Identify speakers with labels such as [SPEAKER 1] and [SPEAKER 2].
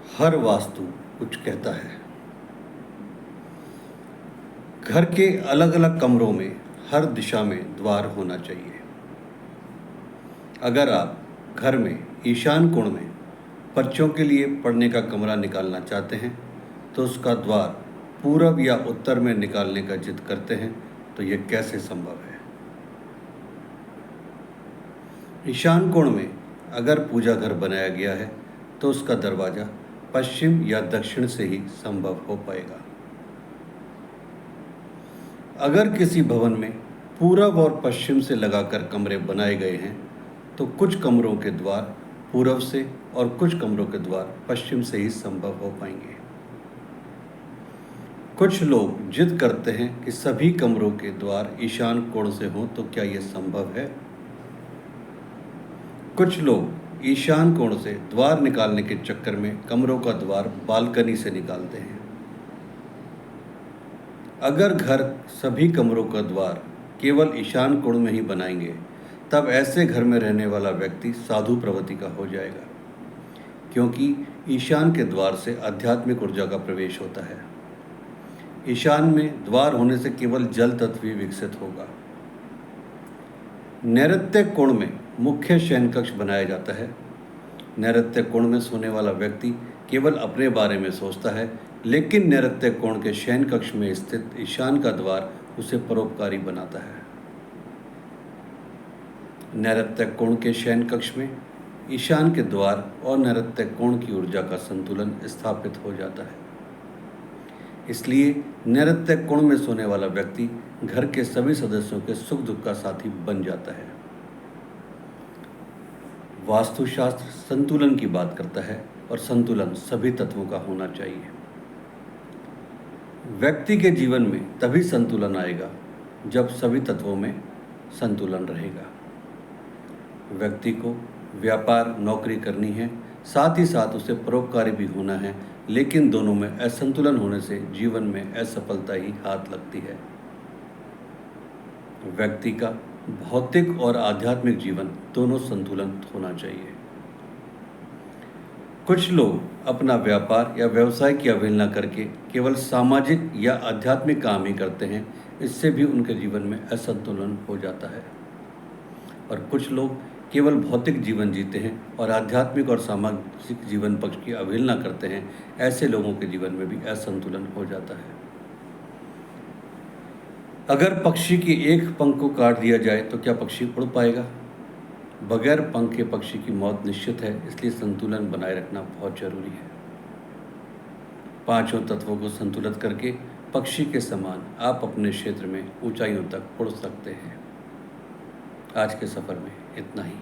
[SPEAKER 1] हर वास्तु कुछ कहता है। घर के अलग अलग कमरों में हर दिशा में द्वार होना चाहिए। अगर आप घर में ईशान कोण में बच्चों के लिए पढ़ने का कमरा निकालना चाहते हैं तो उसका द्वार पूरब या उत्तर में निकालने का जिद करते हैं तो यह कैसे संभव है। ईशान कोण में अगर पूजा घर बनाया गया है तो उसका दरवाज़ा पश्चिम या दक्षिण से ही संभव हो पाएगा। अगर किसी भवन में पूरब और पश्चिम से लगाकर कमरे बनाए गए हैं तो कुछ कमरों के द्वार पूरब से और कुछ कमरों के द्वार पश्चिम से ही संभव हो पाएंगे। कुछ लोग जिद करते हैं कि सभी कमरों के द्वार ईशान कोण से हों, तो क्या यह संभव है? कुछ लोग ईशान कोण से द्वार निकालने के चक्कर में कमरों का द्वार बालकनी से निकालते हैं। अगर घर सभी कमरों का द्वार केवल ईशान कोण में ही बनाएंगे तब ऐसे घर में रहने वाला व्यक्ति साधु प्रवृत्ति का हो जाएगा, क्योंकि ईशान के द्वार से आध्यात्मिक ऊर्जा का प्रवेश होता है। ईशान में द्वार होने से केवल जल तत्व ही विकसित होगा। नैऋत्य कोण में मुख्य शयन कक्ष बनाया जाता है। नैऋत्य कोण में सोने वाला व्यक्ति केवल अपने बारे में सोचता है, लेकिन नैऋत्य कोण के शयन कक्ष में स्थित ईशान का द्वार उसे परोपकारी बनाता है। नैऋत्य कोण के शयन कक्ष में ईशान के द्वार और नैऋत्य कोण की ऊर्जा का संतुलन स्थापित हो जाता है। इसलिए नैऋत्य कोण में सोने वाला व्यक्ति घर के सभी सदस्यों के सुख दुख का साथी बन जाता है। वास्तुशास्त्र संतुलन की बात करता है और संतुलन सभी तत्वों का होना चाहिए। व्यक्ति के जीवन में तभी संतुलन आएगा जब सभी तत्वों में संतुलन रहेगा। व्यक्ति को व्यापार नौकरी करनी है, साथ ही साथ उसे परोपकारी भी होना है, लेकिन दोनों में असंतुलन होने से जीवन में असफलता ही हाथ लगती है। व्यक्ति का भौतिक और आध्यात्मिक जीवन दोनों संतुलन होना चाहिए। कुछ लोग अपना व्यापार या व्यवसाय की अवहेलना करके केवल सामाजिक या आध्यात्मिक काम ही करते हैं, इससे भी उनके जीवन में असंतुलन हो जाता है। और कुछ लोग केवल भौतिक जीवन जीते हैं और आध्यात्मिक और सामाजिक जीवन पक्ष की अवहेलना करते हैं, ऐसे लोगों के जीवन में भी असंतुलन हो जाता है। अगर पक्षी के एक पंख को काट दिया जाए तो क्या पक्षी उड़ पाएगा? बगैर पंख के पक्षी की मौत निश्चित है, इसलिए संतुलन बनाए रखना बहुत जरूरी है। पांचों तत्वों को संतुलित करके पक्षी के समान आप अपने क्षेत्र में ऊंचाइयों तक उड़ सकते हैं। आज के सफ़र में इतना ही।